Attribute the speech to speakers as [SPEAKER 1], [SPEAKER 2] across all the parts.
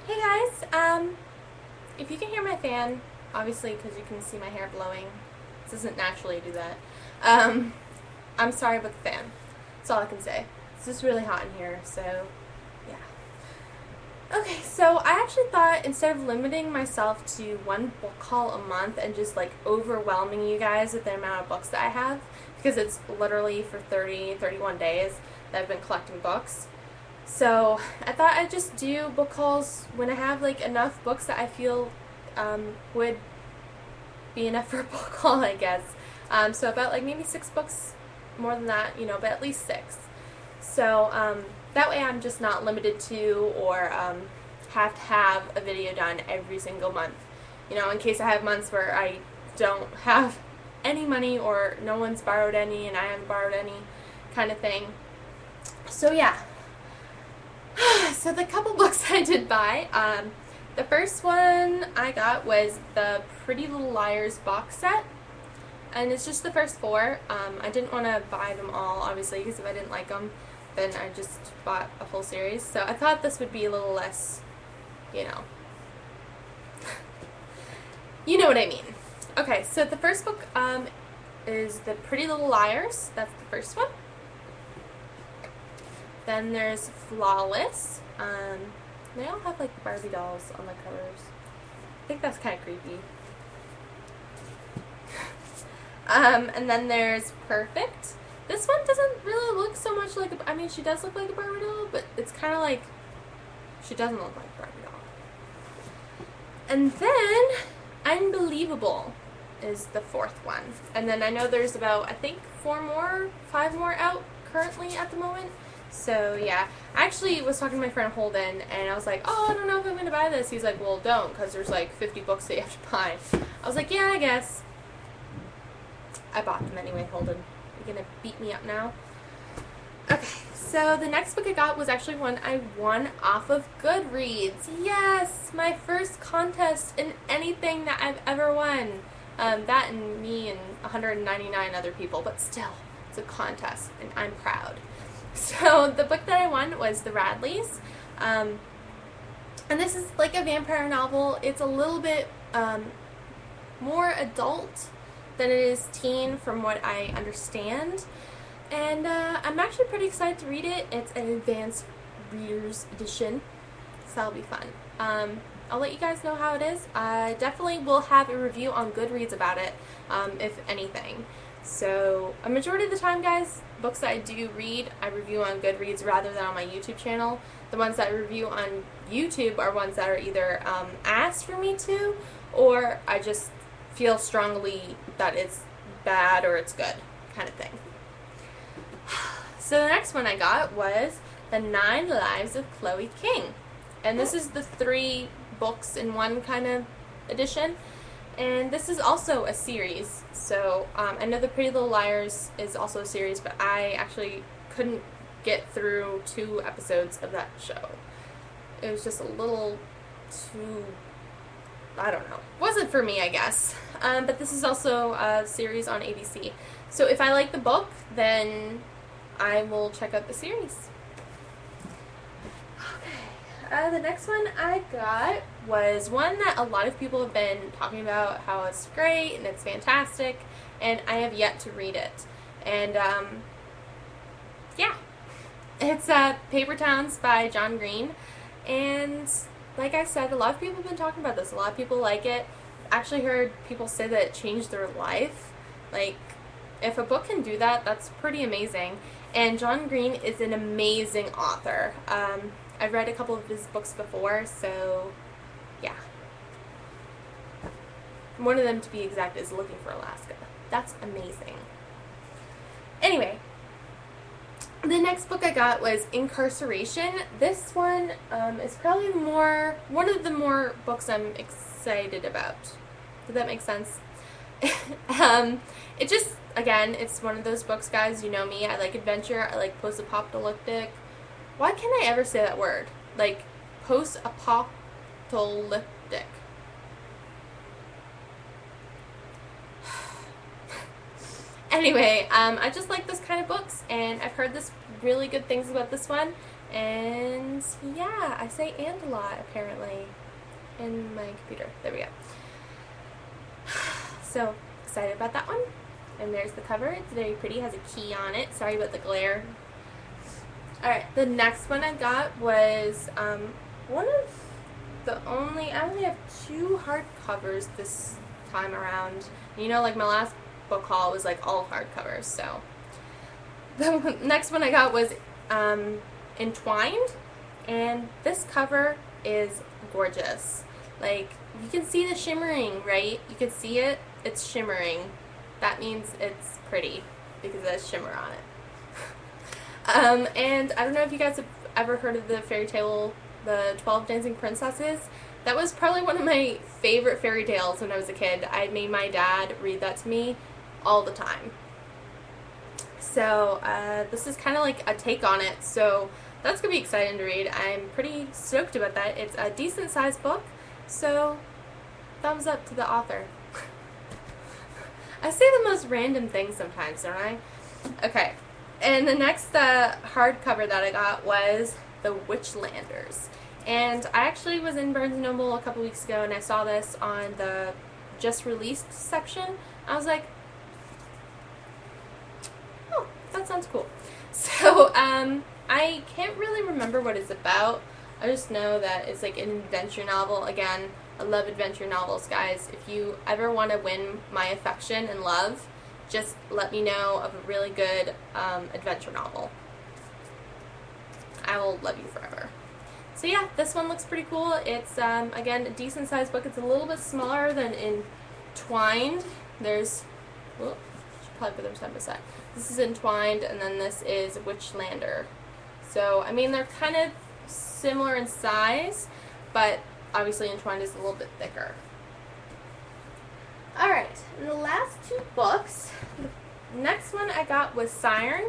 [SPEAKER 1] Hey guys, if you can hear my fan, obviously because you can see my hair blowing, this doesn't naturally do that. Um, I'm sorry about the fan. That's all I can say. It's just really hot in here, so yeah. Okay, so I actually thought instead of limiting myself to one book haul a month and just like overwhelming you guys with the amount of books that I have, because it's literally for 31 days that I've been collecting books. So I thought I'd just do book hauls when I have like enough books that I feel would be enough for a book haul, I guess. So about like maybe 6 books, more than that, but at least 6. So that way I'm just not limited to or have to have a video done every single month. In case I have months where I don't have any money or no one's borrowed any and I haven't borrowed any kind of thing. So yeah. So the couple books I did buy, the first one I got was the Pretty Little Liars box set, and it's just the first 4. I didn't want to buy them all, obviously, because if I didn't like them, then I just bought a full series. So I thought this would be a little less, you know. You know what I mean. Okay, so the first book is the Pretty Little Liars. That's the first one. Then there's Flawless. They all have like Barbie dolls on the covers. I think that's kind of creepy. And then there's Perfect. This one doesn't really look so much like I mean, she does look like a Barbie doll, but it's kind of like she doesn't look like a Barbie doll. And then Unbelievable is the 4th one. And then I know there's about, I think, 5 more out currently at the moment. So yeah, I actually was talking to my friend Holden, and I was like, oh, I don't know if I'm going to buy this. He's like, well, don't, because there's like 50 books that you have to buy. I was like, yeah, I guess. I bought them anyway, Holden. You're going to beat me up now? Okay, so the next book I got was actually one I won off of Goodreads. Yes, my first contest in anything that I've ever won. That and me and 199 other people, but still, it's a contest, and I'm proud. So the book that I won was The Radleys, and this is like a vampire novel. It's a little bit more adult than it is teen from what I understand, and I'm actually pretty excited to read it. It's an advanced reader's edition, so that'll be fun. I'll let you guys know how it is. I definitely will have a review on Goodreads about it, if anything. So a majority of the time, guys, books that I do read, I review on Goodreads rather than on my YouTube channel. The ones that I review on YouTube are ones that are either asked for me to, or I just feel strongly that it's bad or it's good, kind of thing. So the next one I got was The 9 Lives of Chloe King. And this is the 3 books in one kind of edition. And this is also a series. So I know The Pretty Little Liars is also a series, but I actually couldn't get through 2 episodes of that show. It was just a little too, I don't know. Wasn't for me, I guess. But this is also a series on ABC. So if I like the book, then I will check out the series. The next one I got was one that a lot of people have been talking about, how it's great and it's fantastic, and I have yet to read it. And, yeah. It's Paper Towns by John Green, and like I said, a lot of people have been talking about this. A lot of people like it. Actually heard people say that it changed their life. Like, if a book can do that, that's pretty amazing. And John Green is an amazing author. I've read a couple of his books before, so yeah. One of them, to be exact, is Looking for Alaska. That's amazing. Anyway, the next book I got was Incarceration. This one is probably one of the more books I'm excited about. Does that make sense? It just, again, it's one of those books, guys, you know me, I like adventure, I like post-apocalyptic. Why can't I ever say that word? Like, post-apocalyptic. Anyway, I just like this kind of books, and I've heard really good things about this one, And yeah, I say "and" a lot apparently in my computer. There we go. So excited about that one. And there's the cover. It's very pretty. It has a key on it. Sorry about the glare. Alright, the next one I got was one of the only, I only have 2 hardcovers this time around. You know, like my last book haul was like all hardcovers, so. The next one I got was Entwined, and this cover is gorgeous. Like, you can see the shimmering, right? You can see it. It's shimmering. That means it's pretty because it has shimmer on it. And I don't know if you guys have ever heard of the fairy tale, the 12 Dancing Princesses. That was probably one of my favorite fairy tales when I was a kid. I made my dad read that to me all the time. So this is kind of like a take on it, so that's going to be exciting to read. I'm pretty stoked about that. It's a decent sized book, so thumbs up to the author. I say the most random things sometimes, don't I? Okay, and the next hardcover that I got was The Witchlanders. And I actually was in Barnes & Noble a couple weeks ago, and I saw this on the just released section. I was like, oh, that sounds cool. So, I can't really remember what it's about. I just know that it's like an adventure novel. Again, I love adventure novels, guys. If you ever want to win my affection and love, just let me know of a really good adventure novel. I will love you forever. So yeah, this one looks pretty cool. It's, again, a decent sized book. It's a little bit smaller than Entwined. There's, well, I should probably put them side by side. This is Entwined, and then this is Witchlander. So, I mean, they're kind of similar in size, but obviously Entwined is a little bit thicker. Alright, and the last 2 books, the next one I got was Siren,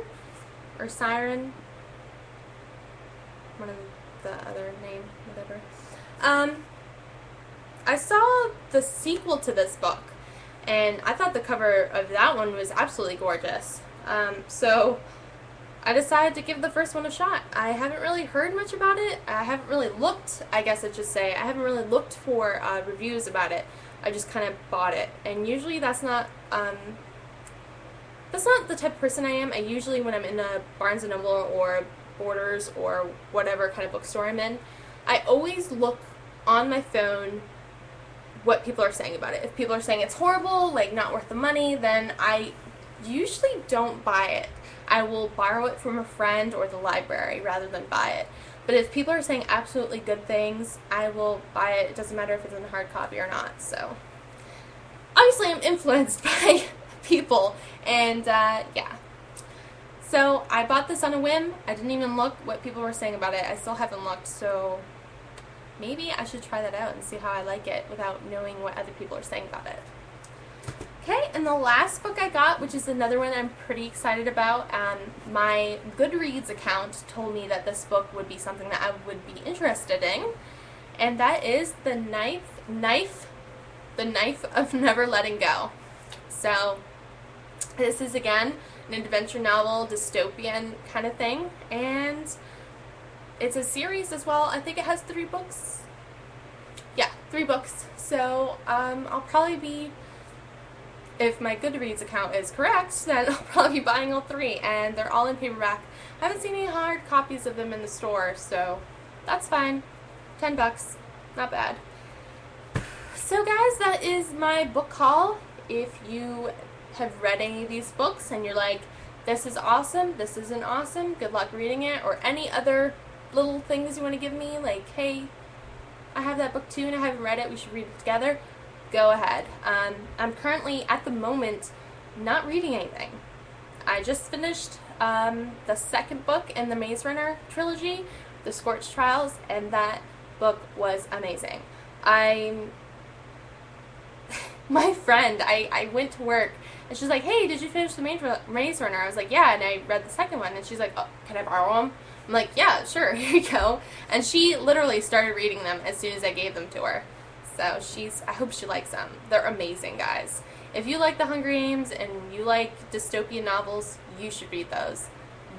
[SPEAKER 1] one of the other name, whatever. I saw the sequel to this book, and I thought the cover of that one was absolutely gorgeous. So I decided to give the first one a shot. I haven't really heard much about it. I haven't really looked, I guess I should say, I haven't really looked for reviews about it. I just kind of bought it. And usually that's not the type of person I am. I usually, when I'm in a Barnes & Noble or Borders or whatever kind of bookstore I'm in, I always look on my phone what people are saying about it. If people are saying it's horrible, like not worth the money, then I usually don't buy it. I will borrow it from a friend or the library rather than buy it. But if people are saying absolutely good things, I will buy it. It doesn't matter if it's in hard copy or not. So obviously I'm influenced by people, and yeah. So I bought this on a whim. I didn't even look what people were saying about it. I still haven't looked, so maybe I should try that out and see how I like it without knowing what other people are saying about it. Okay, and the last book I got, which is another one I'm pretty excited about, my Goodreads account told me that this book would be something that I would be interested in, and that is The Knife of Never Letting Go. So this is, again, an adventure novel, dystopian kind of thing, and it's a series as well. I think it has 3 books. Yeah, 3 books. So I'll probably be, if my Goodreads account is correct, then I'll probably be buying all 3, and they're all in paperback. I haven't seen any hard copies of them in the store, so that's fine. $10, not bad. So guys, that is my book haul. If you have read any of these books and you're like, this is awesome, this isn't awesome, good luck reading it, or any other little things you want to give me, like, hey, I have that book too and I haven't read it, we should read it together, go ahead. I'm currently, at the moment, not reading anything. I just finished the 2nd book in the Maze Runner trilogy, The Scorched Trials, and that book was amazing. My friend, I went to work, and she's like, hey, did you finish the Maze Runner? I was like, yeah, and I read the 2nd one, and she's like, oh, can I borrow them? I'm like, yeah, sure, here you go. And she literally started reading them as soon as I gave them to her. So I hope she likes them. They're amazing, guys. If you like the Hunger Games and you like dystopian novels, you should read those.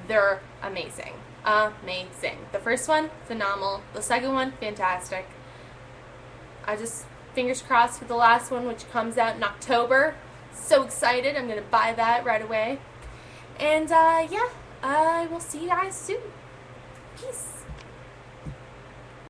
[SPEAKER 1] They're amazing. amazing. The first one, phenomenal. The second one, fantastic. I just, fingers crossed for the last one, which comes out in October. So excited. I'm going to buy that right away. And, yeah, I will see you guys soon. Peace.